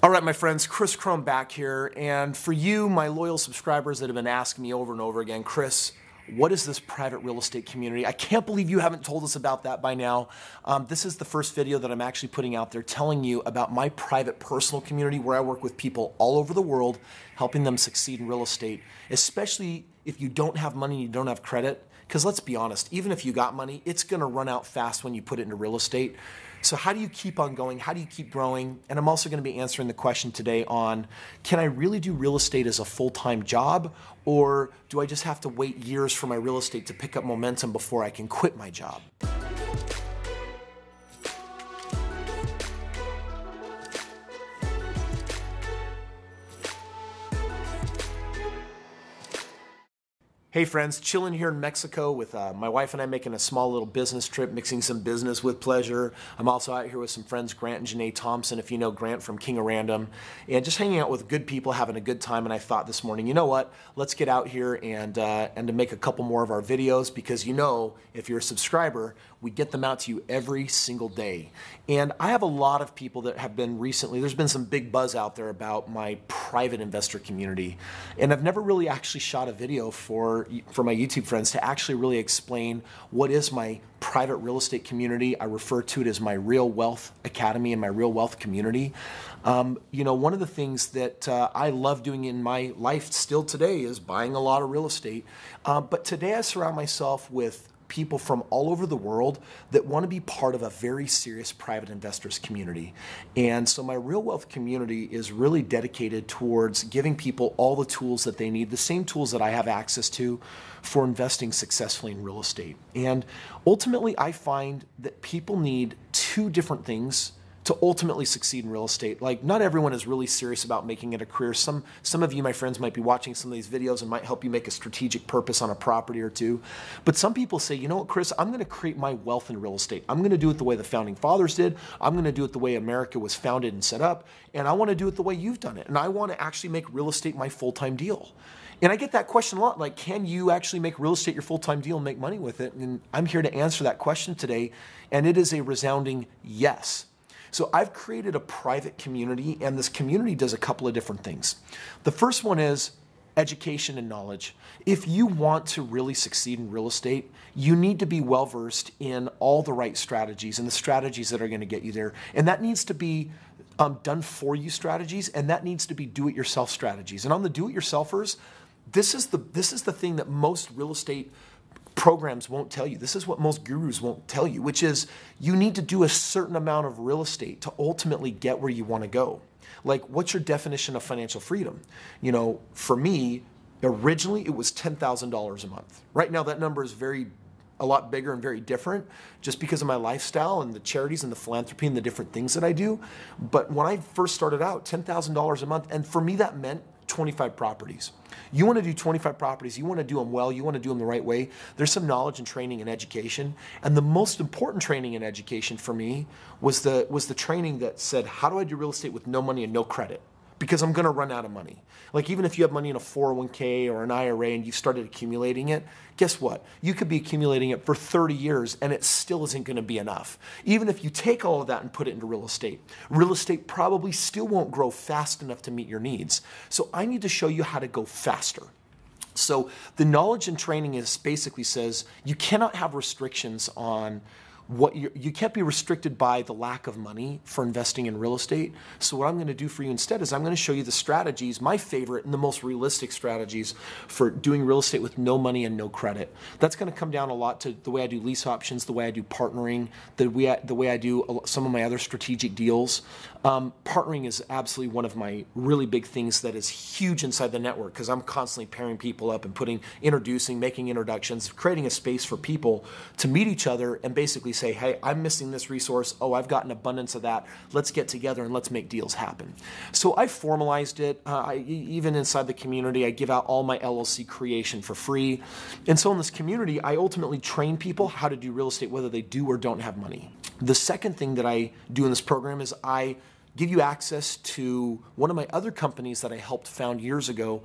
All right, my friends, Kris Krohn back here. And for you, my loyal subscribers that have been asking me over and over again, Kris, what is this private real estate community? I can't believe you haven't told us about that by now. This is the first video that I'm actually putting out there telling you about my private personal community where I work with people all over the world, helping them succeed in real estate, especially if you don't have money and you don't have credit. Because let's be honest, even if you got money, it's going to run out fast when you put it into real estate. So how do you keep on going? How do you keep growing? And I'm also going to be answering the question today on, can I really do real estate as a full-time job? Or do I just have to wait years for my real estate to pick up momentum before I can quit my job? Hey friends, chilling here in Mexico with my wife and I making a small little business trip, mixing some business with pleasure. I'm also out here with some friends, Grant and Janae Thompson, if you know Grant from King of Random, and just hanging out with good people, having a good time. And I thought this morning, you know what, let's get out here and to make a couple more of our videos, because you know, if you're a subscriber, we get them out to you every single day. And I have a lot of people that have been recently, there's been some big buzz out there about my private investor community. And I've never really actually shot a video for my YouTube friends to actually really explain what is my private real estate community. I refer to it as my Real Wealth Academy and my Real Wealth community. You know, one of the things that I love doing in my life still today is buying a lot of real estate. But today I surround myself with people from all over the world that want to be part of a very serious private investors community. And so my Real Wealth community is really dedicated towards giving people all the tools that they need, the same tools that I have access to for investing successfully in real estate. And ultimately, I find that people need two different things to ultimately succeed in real estate. Like, not everyone is really serious about making it a career. Some of you, my friends, might be watching some of these videos and might help you make a strategic purpose on a property or two. But some people say, you know what, Kris, I'm gonna create my wealth in real estate. I'm gonna do it the way the founding fathers did. I'm gonna do it the way America was founded and set up. And I wanna do it the way you've done it. And I wanna actually make real estate my full-time deal. And I get that question a lot, like, can you actually make real estate your full-time deal and make money with it? And I'm here to answer that question today, and it is a resounding yes. So I've created a private community, and this community does a couple of different things. The first one is education and knowledge. If you want to really succeed in real estate, you need to be well-versed in all the right strategies and the strategies that are going to get you there. And that needs to be done for you strategies, and that needs to be do-it-yourself strategies. And on the do-it-yourselfers, this is the thing that most real estate programs won't tell you. This is what most gurus won't tell you, which is you need to do a certain amount of real estate to ultimately get where you want to go. Like, what's your definition of financial freedom? You know, for me, originally it was $10,000 a month. Right now that number is a lot bigger and very different just because of my lifestyle and the charities and the philanthropy and the different things that I do. But when I first started out, $10,000 a month, and for me that meant 25 properties. You want to do 25 properties, you want to do them well, you want to do them the right way. There's some knowledge and training and education. And the most important training and education for me was the training that said, how do I do real estate with no money and no credit? Because I'm going to run out of money. Like, even if you have money in a 401k or an IRA and you've started accumulating it, guess what? You could be accumulating it for 30 years and it still isn't going to be enough. Even if you take all of that and put it into real estate probably still won't grow fast enough to meet your needs. So I need to show you how to go faster. So the knowledge and training basically says you cannot have restrictions on you can't be restricted by the lack of money for investing in real estate. So what I'm going to do for you instead is I'm going to show you the strategies, my favorite and the most realistic strategies for doing real estate with no money and no credit. That's going to come down a lot to the way I do lease options, the way I do partnering, the way I do some of my other strategic deals. Partnering is absolutely one of my really big things that is huge inside the network, because I'm constantly pairing people up and making introductions, creating a space for people to meet each other and basically say, hey, I'm missing this resource. Oh, I've got an abundance of that. Let's get together and let's make deals happen. So I formalized it. Even inside the community, I give out all my LLC creation for free. And so in this community, I ultimately train people how to do real estate, whether they do or don't have money. The second thing that I do in this program is I give you access to one of my other companies that I helped found years ago.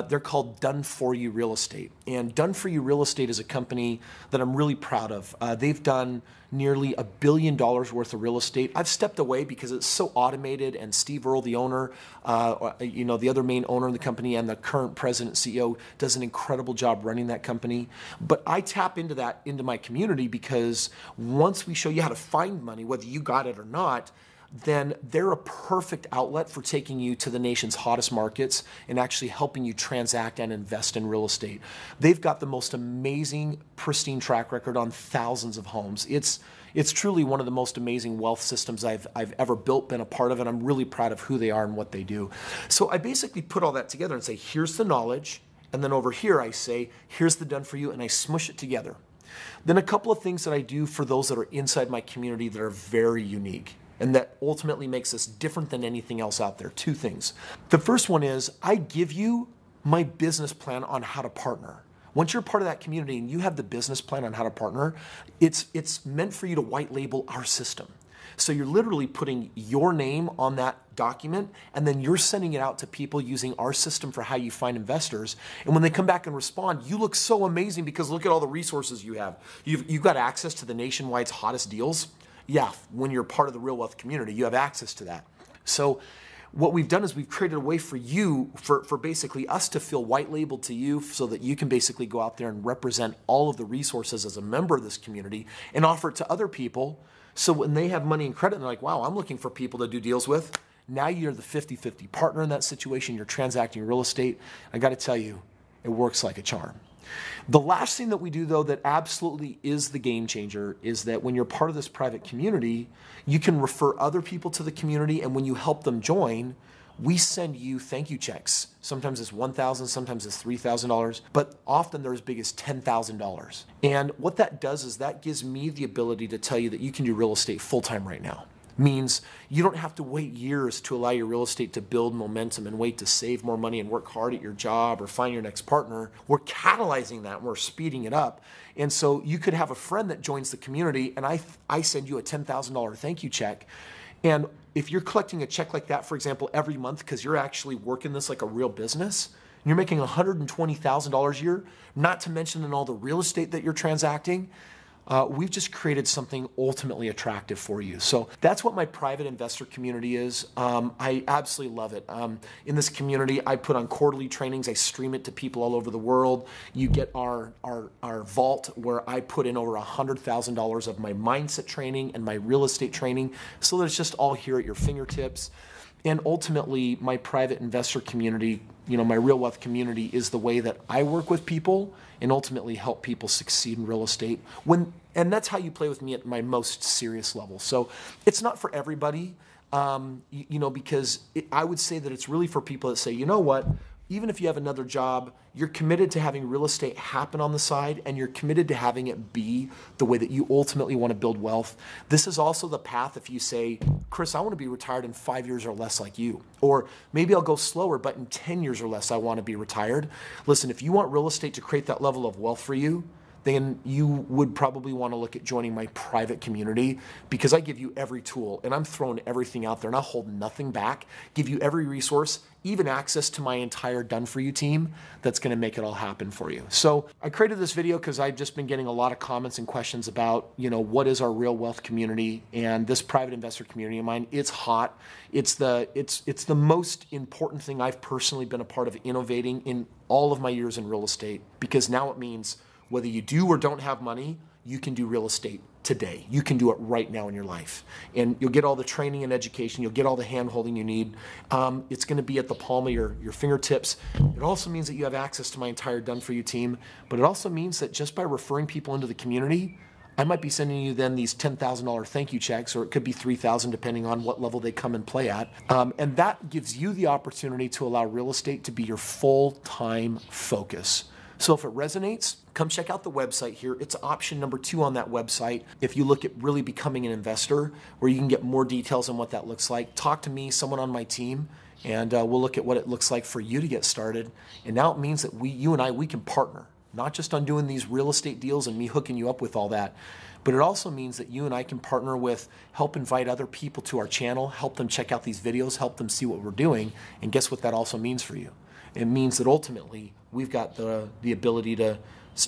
They're called Done For You Real Estate. And Done For You Real Estate is a company that I'm really proud of. They've done nearly $1 billion worth of real estate. I've stepped away because it's so automated, and Steve Earle, the owner, the other main owner of the company and the current president CEO, does an incredible job running that company. But I tap into that, into my community, because once we show you how to find money, whether you got it or not, then they're a perfect outlet for taking you to the nation's hottest markets and actually helping you transact and invest in real estate. They've got the most amazing, pristine track record on thousands of homes. It's truly one of the most amazing wealth systems I've ever built, been a part of, and I'm really proud of who they are and what they do. So I basically put all that together and say, here's the knowledge, and then over here I say, here's the done for you, and I smush it together. Then a couple of things that I do for those that are inside my community that are very unique, and that ultimately makes us different than anything else out there. Two things. The first one is I give you my business plan on how to partner. Once you're part of that community and you have the business plan on how to partner, it's meant for you to white label our system. So you're literally putting your name on that document, and then you're sending it out to people using our system for how you find investors. And when they come back and respond, you look so amazing because look at all the resources you have. You've got access to the nationwide's hottest deals. Yeah, when you're part of the Real Wealth community, you have access to that. So what we've done is we've created a way for you, for basically us to feel white labeled to you so that you can basically go out there and represent all of the resources as a member of this community and offer it to other people. So when they have money and credit, they're like, wow, I'm looking for people to do deals with. Now you're the 50-50 partner in that situation. You're transacting real estate. I got to tell you, it works like a charm. The last thing that we do, though, that absolutely is the game changer is that when you're part of this private community, you can refer other people to the community, and when you help them join, we send you thank you checks. Sometimes it's $1,000, sometimes it's $3,000, but often they're as big as $10,000. And what that does is that gives me the ability to tell you that you can do real estate full-time right now. Means you don't have to wait years to allow your real estate to build momentum and wait to save more money and work hard at your job or find your next partner. We're catalyzing that and we're speeding it up. And so you could have a friend that joins the community, and I send you a $10,000 thank you check. And if you're collecting a check like that, for example, every month, because you're actually working this like a real business, and you're making $120,000 a year, not to mention in all the real estate that you're transacting, we've just created something ultimately attractive for you. So that's what my private investor community is. I absolutely love it. In this community, I put on quarterly trainings. I stream it to people all over the world. You get our vault where I put in over $100,000 of my mindset training and my real estate training. So that it's just all here at your fingertips. And ultimately, my private investor community, my Real Wealth community is the way that I work with people and ultimately help people succeed in real estate. And that's how you play with me at my most serious level. So it's not for everybody, because I would say that it's really for people that say, you know what, even if you have another job, you're committed to having real estate happen on the side, and you're committed to having it be the way that you ultimately want to build wealth. This is also the path if you say, Kris, I want to be retired in 5 years or less like you. Or maybe I'll go slower, but in 10 years or less, I want to be retired. Listen, if you want real estate to create that level of wealth for you, then you would probably want to look at joining my private community, because I give you every tool and I'm throwing everything out there and I hold nothing back, give you every resource, even access to my entire Done For You team that's going to make it all happen for you. So I created this video because I've just been getting a lot of comments and questions about, what is our Real Wealth community and this private investor community of mine. It's hot. It's the most important thing I've personally been a part of innovating in all of my years in real estate, because now it means whether you do or don't have money, you can do real estate today. You can do it right now in your life. And you'll get all the training and education. You'll get all the hand-holding you need. It's going to be at the palm of your fingertips. It also means that you have access to my entire Done For You team. But it also means that just by referring people into the community, I might be sending you then these $10,000 thank you checks, or it could be $3,000 depending on what level they come and play at. And that gives you the opportunity to allow real estate to be your full-time focus. So if it resonates, come check out the website here. It's option number 2 on that website. If you look at really becoming an investor, where you can get more details on what that looks like, talk to me, someone on my team, and we'll look at what it looks like for you to get started. And now it means that you and I can partner, not just on doing these real estate deals and me hooking you up with all that, But it also means that you and I can partner with, help invite other people to our channel, help them check out these videos, help them see what we're doing. And guess what that also means for you? It means that ultimately we've got the ability to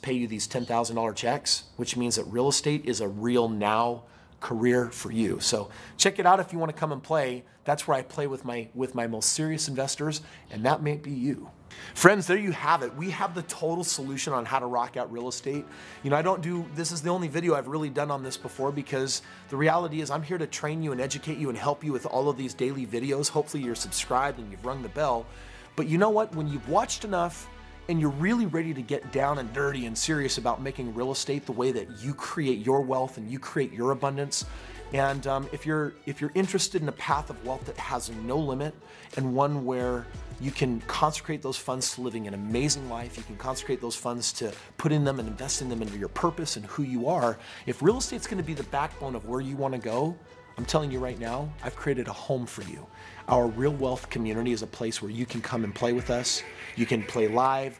pay you these $10,000 checks, which means that real estate is a real now career for you. So check it out if you want to come and play. That's where I play with my most serious investors, and that may be you. Friends, there you have it. We have the total solution on how to rock out real estate. You know, this is the only video I've really done on this before, because the reality is I'm here to train you and educate you and help you with all of these daily videos. Hopefully you're subscribed and you've rung the bell. But you know what? When you've watched enough and you're really ready to get down and dirty and serious about making real estate the way that you create your wealth and you create your abundance, and if you're interested in a path of wealth that has no limit, and one where you can consecrate those funds to living an amazing life, you can consecrate those funds to put in them and invest in them into your purpose and who you are, if real estate's going to be the backbone of where you want to go, I'm telling you right now, I've created a home for you. Our Real Wealth community is a place where you can come and play with us. You can play live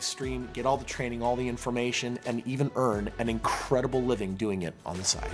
stream, get all the training, all the information, and even earn an incredible living doing it on the side.